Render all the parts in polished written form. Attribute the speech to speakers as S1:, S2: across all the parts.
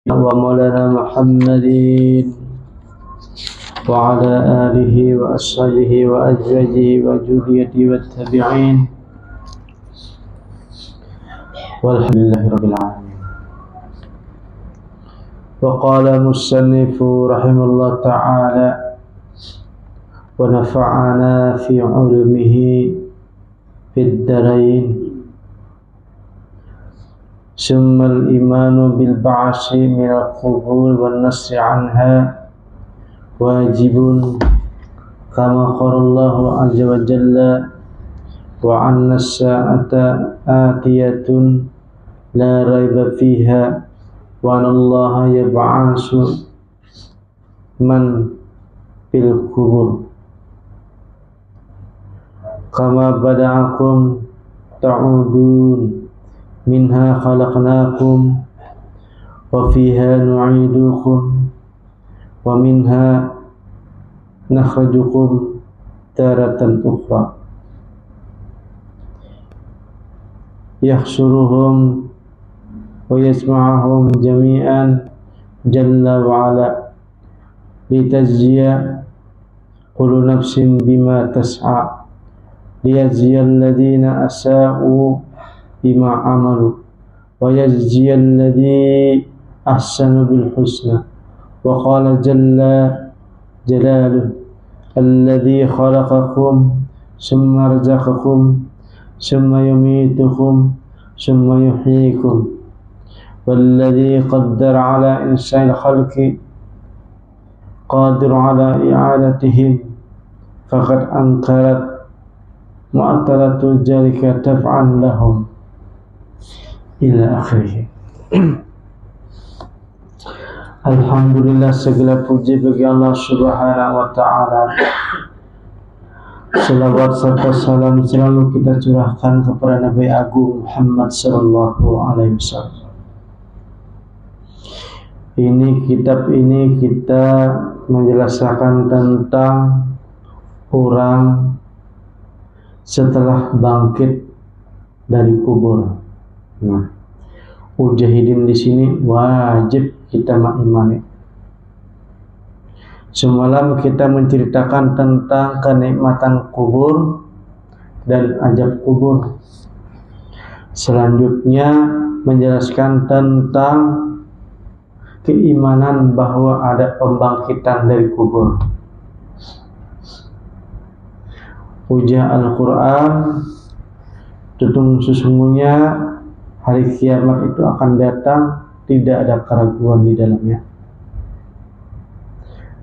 S1: ومولانا محمد وعلى آله وأصحابه وأزواجه وذريته والتابعين والحمد لله رب العالمين. وقال المصنف رحمه الله تعالى ونفعنا في علومه في الدارين. ثم الإيمان بالبعث من القبور والنصر عنها واجب كما قال الله عز وجل وأن الساعة آتية لا ريب فيها وأن الله يبعث من في القبور كما بدأكم تعودون منها خلقناكم وفيها نعيدكم ومنها نخرجكم تارة أخرى يحشرهم ويجمعهم جميعا جل وعلا لتجزي كل نفس بما تسعى ليجزي الذين أساءوا بما عملوا ويجزي الذي أحسن بالحسنى وقال جل جلاله الذي خلقكم ثم رزقكم ثم يميتكم ثم يحييكم والذي قدر على إنسان الخلق قادر على إعادتهم فقد أنكرت معطلة ذلك تبعا لهم ila akhirih. Alhamdulillah, segala puji bagi Allah Subhanahu wa ta'ala. Selawat serta salam selalu kita curahkan kepada Nabi Agung Muhammad sallallahu alaihi wasallam. Kitab ini kita menjelaskan tentang orang setelah bangkit dari kubur. Nah, mujahidin di sini wajib kita mengimani. Semalam kita menceritakan tentang kenikmatan kubur dan azab kubur. Selanjutnya menjelaskan tentang keimanan bahwa ada pembangkitan dari kubur. Ujar Al-Quran, sesungguhnya hari kiamat itu akan datang, tidak ada keraguan di dalamnya.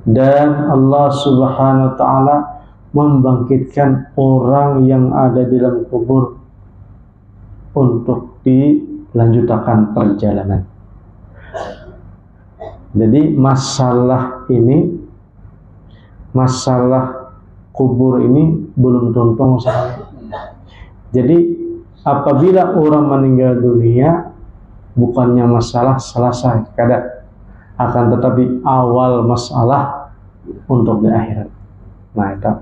S1: Dan Allah Subhanahu wa ta'ala membangkitkan orang yang ada di dalam kubur untuk dilanjutkan perjalanan. Jadi masalah kubur ini belum tuntung misalnya. Jadi apabila orang meninggal dunia, bukannya masalah selesai, akan tetapi awal masalah untuk di akhirat. Nah itu,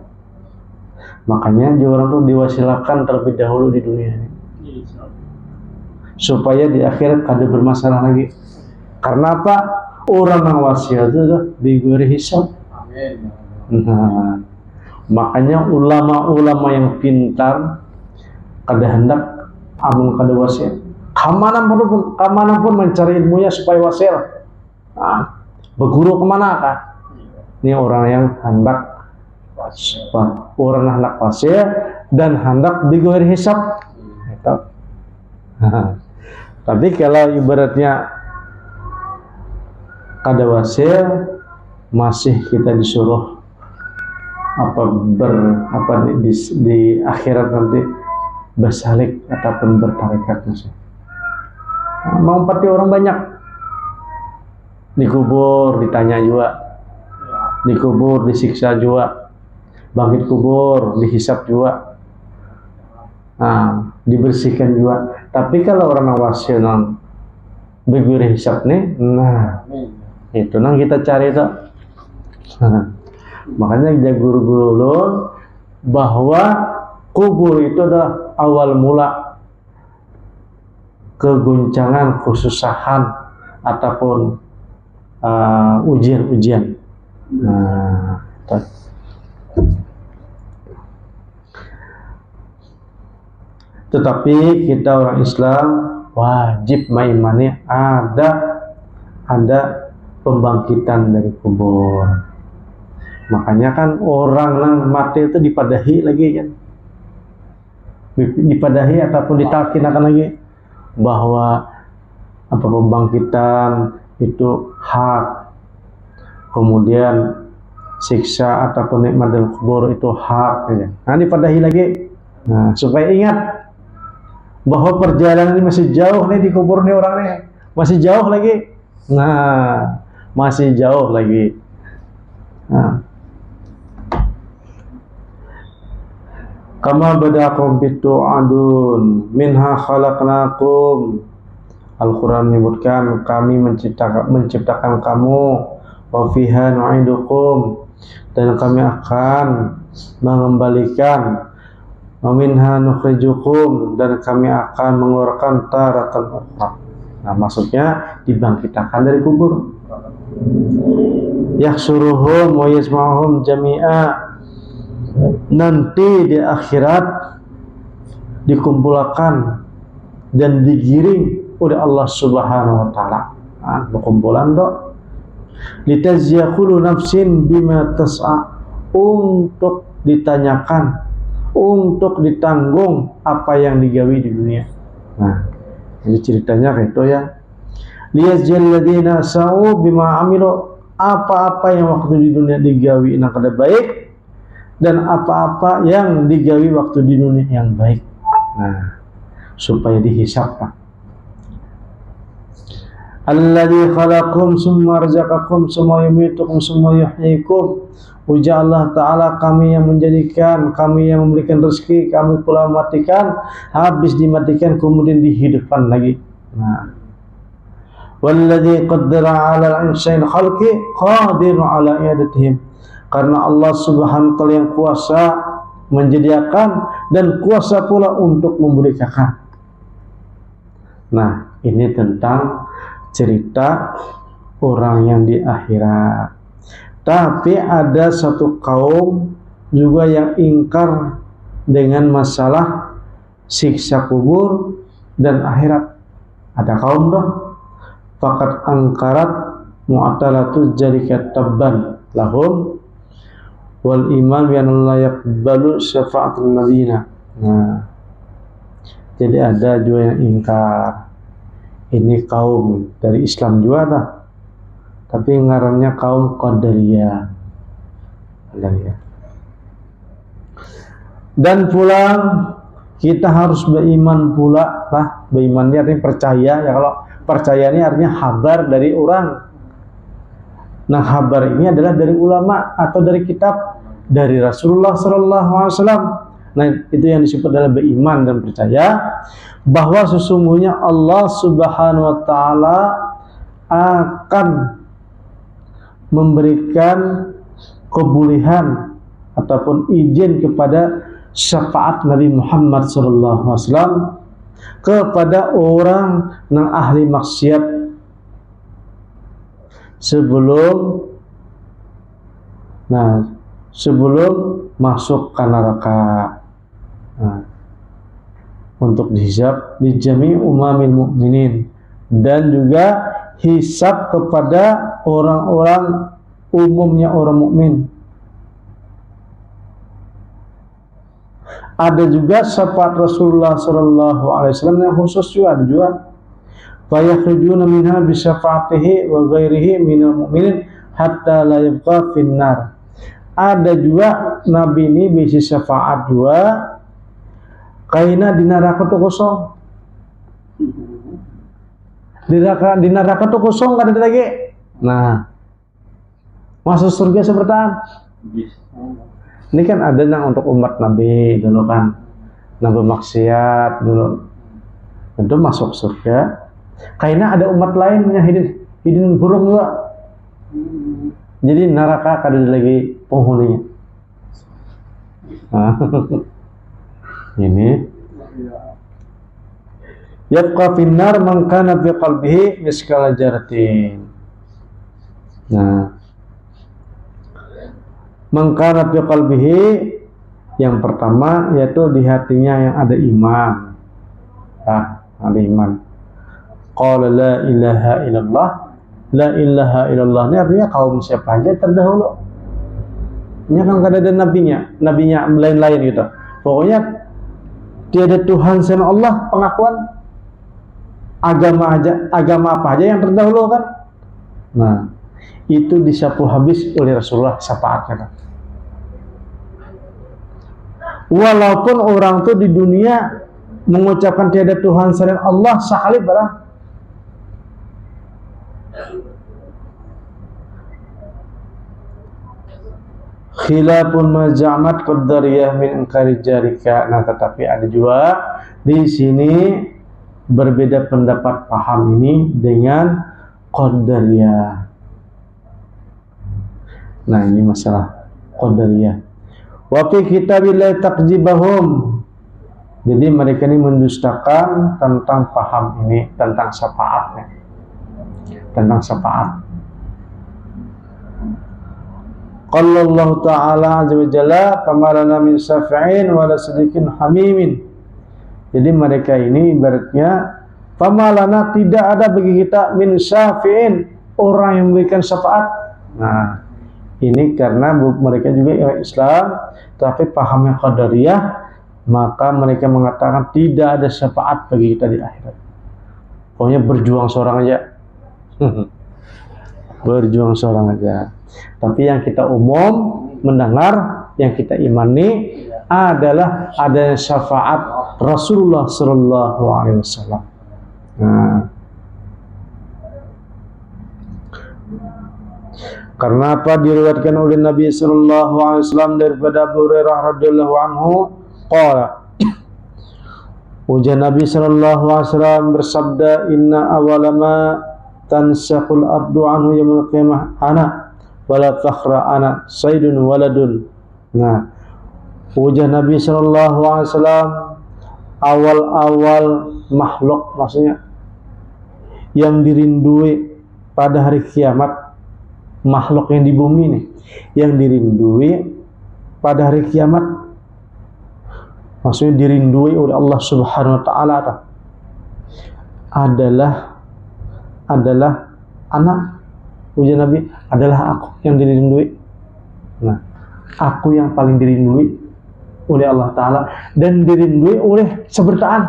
S1: makanya orang tuh diwasilakan terlebih dahulu di dunia ini, supaya di akhirat kada bermasalah lagi. Karena apa? Orang yang wasiat itu diberi hisab. Nah, makanya ulama-ulama yang pintar kada hendak amun kada wasiat. Kamanapun mencari ilmunya supaya wasiat. Nah, berguru kemana kah? Ini orang yang hendak wasiat dan hendak digoir hisab. Tapi kalau ibaratnya kada wasiat, masih kita disuruh di akhirat nanti bersalik ataupun bertarekat masih. Mau pati orang banyak dikubur, ditanya juga, dikubur, disiksa juga, bangkit kubur, dihisap juga, dibersihkan juga. Tapi kalau orang awasil nang begini hisap nih, nah itu nang kita cari itu. Makanya dia guru-guru ulun bahwa kubur itu adalah awal mula keguncangan, kesusahan ataupun ujian-ujian. Nah, tetapi kita orang Islam wajib mengimani ada pembangkitan dari kubur. Makanya kan orang yang mati itu dipadahi lagi kan, dipadahi ataupun ditalkinakan lagi bahwa pembangkitan itu hak, kemudian siksa ataupun nikmat dalam kubur itu hak ya. Nah dipadahi lagi, nah supaya ingat bahwa perjalanan ini masih jauh nih, di kubur nih orang nih masih jauh lagi. Nah masih jauh lagi. Nah, kama bada'akum bitu'adun minha khalaqnakum. Al-Quran menyebutkan kami menciptakan kamu, wa fiha nu'idukum, dan kami akan mengembalikan, wa minha nukhrijukum, dan kami akan mengeluarkan taratan ukhra. Nah maksudnya dibangkitkan dari kubur. Yahsuruhum wa yasma'uhum jami'a, nanti di akhirat dikumpulkan dan digiring oleh Allah Subhanahu wa taala. Nah, kumpulan dok. Litazziya kullu nafsin bima tas'a, untuk ditanyakan, untuk ditanggung apa yang digawi di dunia. Nah, ini ceritanya kayak itu ya. Liyazjal ladina sa'u bima amilu, apa-apa yang waktu di dunia digawi yang kada baik, dan apa-apa yang digawi waktu di dunia yang baik. Nah, supaya dihisab Pak. Alladzi khalaqakum summa razaqakum summa yumitukum summa yuhyikum. Ujar Allah Ta'ala, kami yang menjadikan, kami yang memberikan rezeki, kami pula mematikan, habis dimatikan kemudian dihidupkan lagi. Nah, walladzi qaddara 'ala al-insani khalqi qadirun 'ala i'adatihim. Karena Allah Subhanahu wa taala yang kuasa menyediakan dan kuasa pula untuk memberikan. Nah, ini tentang cerita orang yang di akhirat. Tapi ada satu kaum juga yang ingkar dengan masalah siksa kubur dan akhirat. Ada kaum dong, faqad angkarat mu'talatu jadikat tabban lahum wal iman bi anna la yaqbalu syafa'atul nabiyina. Nah, jadi ada juga yang ingkar. Ini kaum dari Islam juga dah, tapi ngarannya kaum Qadariyah. Dan pulang kita harus beriman pula lah. Beriman ini artinya percaya ya. Kalau percaya ini artinya habar dari orang. Nah, kabar ini adalah dari ulama atau dari kitab, dari Rasulullah SAW. Nah, itu yang disebut adalah beriman dan percaya bahwa sesungguhnya Allah Subhanahu wa taala akan memberikan kebolehan ataupun izin kepada syafaat Nabi Muhammad SAW kepada orang yang ahli maksiat sebelum masuk ke neraka. Nah, untuk dihisab di jami' umamil mu'minin, dan juga hisab kepada orang-orang umumnya orang mukmin. Ada juga syafaat Rasulullah SAW yang khusus juga, ada juga. Fayakhrijuna minha bi syafaatihi wa ghairihi minal mu'minin hatta la yabqa finnar. Ada juga Nabi ini bisi syafaat juga kaina di neraka itu kosong. Di neraka itu kosong, gak ada lagi. Nah, masuk surga seperti apa? Ini kan ada yang untuk umat Nabi dulu kan, Nabi maksiat dulu itu masuk surga. Karena ada umat lain yang hidin burung juga. Jadi neraka kada lagi penghuninya. Nah, ini yabqa finnar man kana fi qalbihi miskala jaratin. Nah, mangkana fi qalbihi, yang pertama yaitu di hatinya yang ada iman. Ada iman. Qala la ilaha illallah. La ilaha illallah ini artinya kaum siapa aja terdahulu. Ini kan kada ada nabinya lain-lain gitu. Pokoknya tiada Tuhan selain Allah, pengakuan agama apa aja yang terdahulu kan. Nah, itu disapu habis oleh Rasulullah syafaatnya. Walaupun orang tuh di dunia mengucapkan tiada Tuhan selain Allah sekali barang. Khilafun majamat qadariyah min ingkari jarika. Nah, tetapi ada juga di sini berbeda pendapat paham ini dengan qadariyah. Nah, ini masalah qadariyah. Wa fi kitabillahi taqjibahum. Jadi mereka ini mendustakan tentang paham ini, tentang syafaatnya. Tentang syafaat. Qala Allah Ta'ala azza wa jalla kama lana min syafi'in wa la sadiqin hamimin. Jadi mereka ini ibaratnya famalana, tidak ada bagi kita min syafi'in, orang yang memberikan syafaat. Nah, ini karena mereka juga orang Islam tapi pahamnya qadariyah, maka mereka mengatakan tidak ada syafaat bagi kita di akhirat. Pokoknya berjuang seorang aja. Berjuang seorang aja. Tapi yang kita umum mendengar, yang kita imani adalah adanya syafaat Rasulullah Sallallahu Alaihi Wasallam. Nah, karena apa? Diriwayatkan oleh Nabi Sallallahu Alaihi Wasallam daripada Abu Hurairah radhiyallahu anhu, qala, ujar Nabi Sallallahu Alaihi Wasallam bersabda, inna awalama tansaqul ardu anhu yaumil qiyamah ana wala fakhra ana saydun waladun. Nah, ujar Nabi Sallallahu Alaihi Wasallam, awal-awal makhluk, maksudnya yang dirindui pada hari kiamat, makhluk yang di bumi nih, yang dirindui pada hari kiamat, maksudnya dirindui oleh Allah Subhanahu Wa Taala adalah anak. Ujian Nabi, adalah aku yang dirindui. Nah, aku yang paling dirindui oleh Allah Ta'ala dan dirindui oleh sebertaan.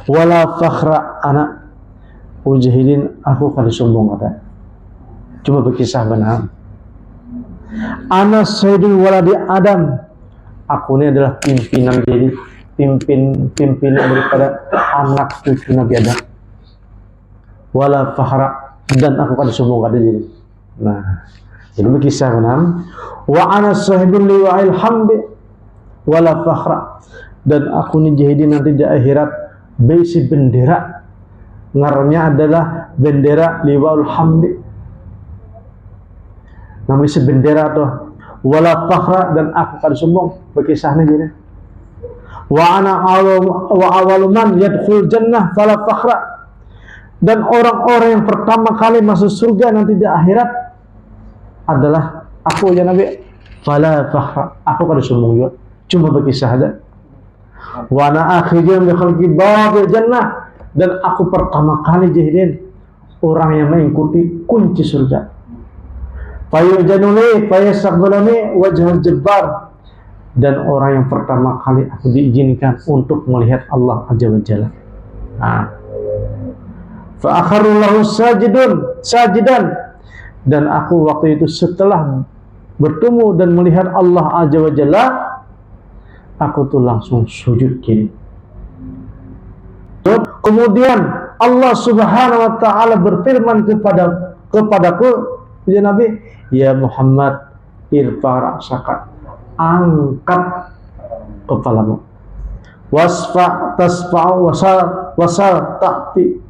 S1: Wala fakhra anak ujahilin, aku kada sombong ada. Cuma berkisah benar. Ana sayyidul waladi Adam, aku ini adalah pimpinan, jadi pimpinan daripada anak cucu Nabi Adam. Wala fakhra, dan aku kada sombong kada jadi. Nah, jadi berkisah benar. Wa ana sahibul liwa'il hamdi wala fakhra, dan aku ni jahidi nanti di akhirat besi bendera, ngaranya adalah bendera liwa'ul hamdi, namanya si bendera tuh. Wala fakhra, dan aku kada sombong, berkisahnya jadi. Wa ana awalu man yadkhul jannah fala fakhra, dan orang-orang yang pertama kali masuk surga nanti di akhirat adalah aku, ya Nabi. Fala fakhra, aku kada sombong juga, cuma berkisah aja. Wa ana akhirnya bi khalqi babil jannah, dan aku pertama kali jahilin orang yang mengikuti kunci surga. Fayujanuli fayasaqbalani wajhal jabbar, dan orang yang pertama kali aku diizinkan untuk melihat Allah Azza wa Jalla. Nah, fa akharullahu sajidan, dan aku waktu itu setelah bertemu dan melihat Allah Azza wa Jalla, aku tuh langsung sujud kiri. Kemudian Allah Subhanahu wa Ta'ala berfirman kepadaku, ya Nabi, ya Muhammad, irfa ra'saka, angkat kepalamu, wasfa tasfa'u wasal ta'ti,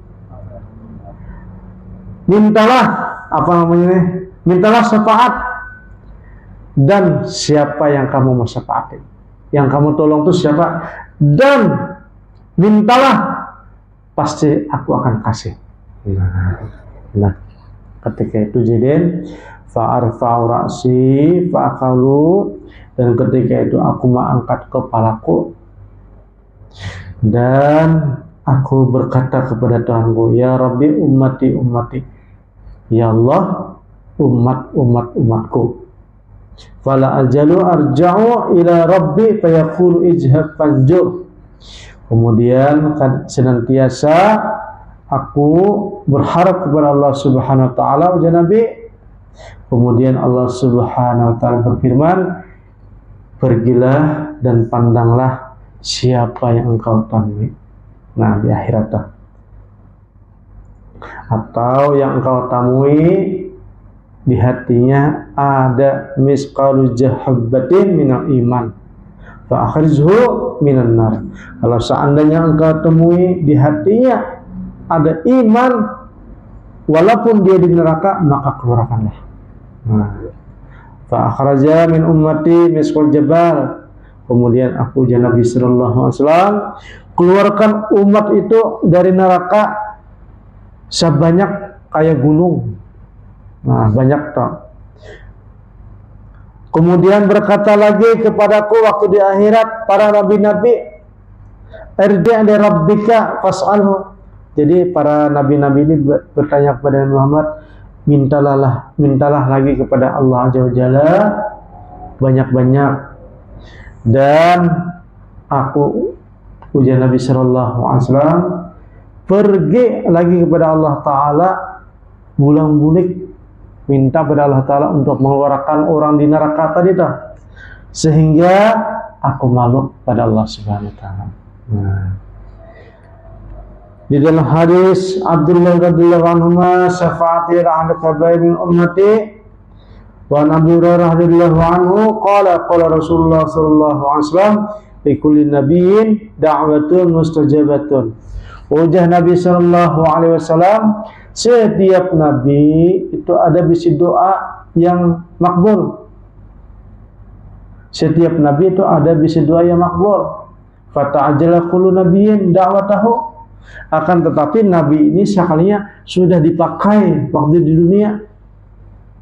S1: mintalah apa namanya, mintalah syafaat, dan siapa yang kamu mau syafaati, yang kamu tolong itu siapa, dan mintalah, pasti aku akan kasih. Nah, Ketika itu jadin fa'arfa'u ra'si fa'akalu, dan ketika itu aku mengangkat kepalaku dan aku berkata kepada Tuhanku, ya Rabbi ummati ummati, ya Allah umatku. Fala ajalu arja'u ila Rabbi fayaqulu ijhab fanjur. Kemudian senantiasa aku berharap kepada Allah Subhanahu wa taala, ujar Nabi. Kemudian Allah Subhanahu wa taala berfirman, pergilah dan pandanglah siapa yang engkau temui. Nah, di akhirat atau yang engkau temui di hatinya ada misqalu jahabbatin minal iman fa akhrijhu minan nar. Kalau seandainya engkau temui di hatinya ada iman walaupun dia di neraka, maka keluarkanlah. Nah, fa akhraja min ummati misqal jabal. Kemudian aku Nabi sallallahu alaihi wasallam keluarkan umat itu dari neraka sebanyak kayak gunung. Nah, banyak tak. Kemudian berkata lagi kepadaku waktu di akhirat para nabi-nabi, irji' li rabbika fas'alhu. Jadi para nabi-nabi ini bertanya kepada Muhammad, mintalah lagi kepada Allah Azza wa Jalla banyak-banyak. Dan aku, ujar Nabi sallallahu alaihi wasallam, pergi lagi kepada Allah Ta'ala bulang-bulik, minta kepada Allah Ta'ala untuk mengeluarkan orang di neraka tadi dah, sehingga aku malu pada Allah Subhanahu wa Ta'ala. Nah, di dalam hadis Abdullah radhiyallahu anhu, syafaati ahli kabair min ummati, wa Abu Hurairah radhiyallahu anhu qala Rasulullah sallallahu alaihi wasallam li kulli nabiyyin da'watun mustajabatun. Ujar Nabi sallallahu alaihi wasallam, setiap nabi itu ada bisi doa yang makbul. Setiap nabi itu ada bisi doa yang makbul. Fata'ajjala kullu nabiyyin da'watahu. Akan tetapi nabi ini sekalinya sudah dipakai waktu di dunia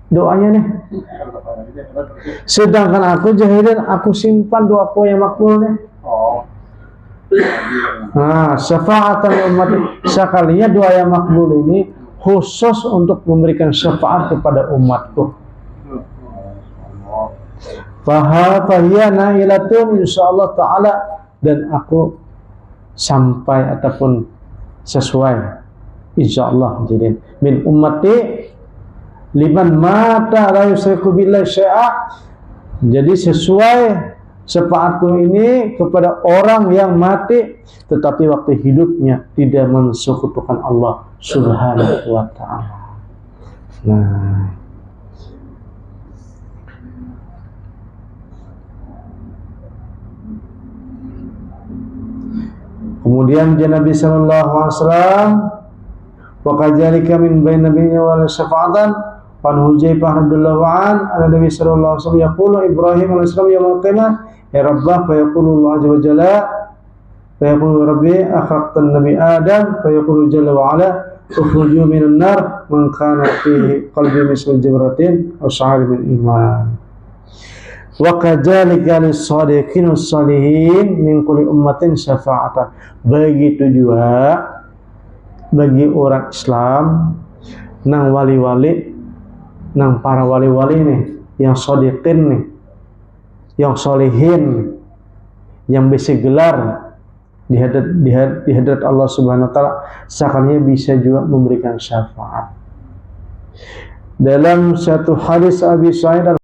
S1: doanya nih. Sedangkan aku jahilin, aku simpan doaku yang makbul nih. Nah, syafaatan umat sekalinya doa yang makbul ini khusus untuk memberikan syafaat kepada umatku. Fahiya nailatun insyaallah taala, dan aku sampai ataupun sesuai insyaallah jadi min ummati liman mata la yusyriku billahi syai'a. Jadi sesuai syafaatku ini kepada orang yang mati tetapi waktu hidupnya tidak mensekutukan Allah Subhanahu wa ta'ala. Nah, kemudian Nabi sallallahu alaihi wasallam wa kadzalika min bainabiyyi wal syafa'atan Pan Hujaifah radhiyallahu an Nabi sallallahu alaihi wasallam yaqulu Ibrahim alaihi salam yaumul qiyamah ya rabbah fa yaqulu Allah azza wa jalla fa yaqulu rabbi akhrajtan nabi adam fa yaqulu jalla wa ala ukhruju minan nar man kana fi qalbi misl jamratin aw sha'ar min iman. Wa kadzalika lis-shadiqin was-salihin min kulli ummatin syafa'atan. Begitu juga bagi orang Islam nang wali-wali, nang para wali-wali nih, yang shadiqin nih, yang solihin, yang bisa gelar di hadirat Allah Subhanahu wa ta'ala, sekalinya bisa juga memberikan syafaat. Dalam satu hadis Abi Sa'id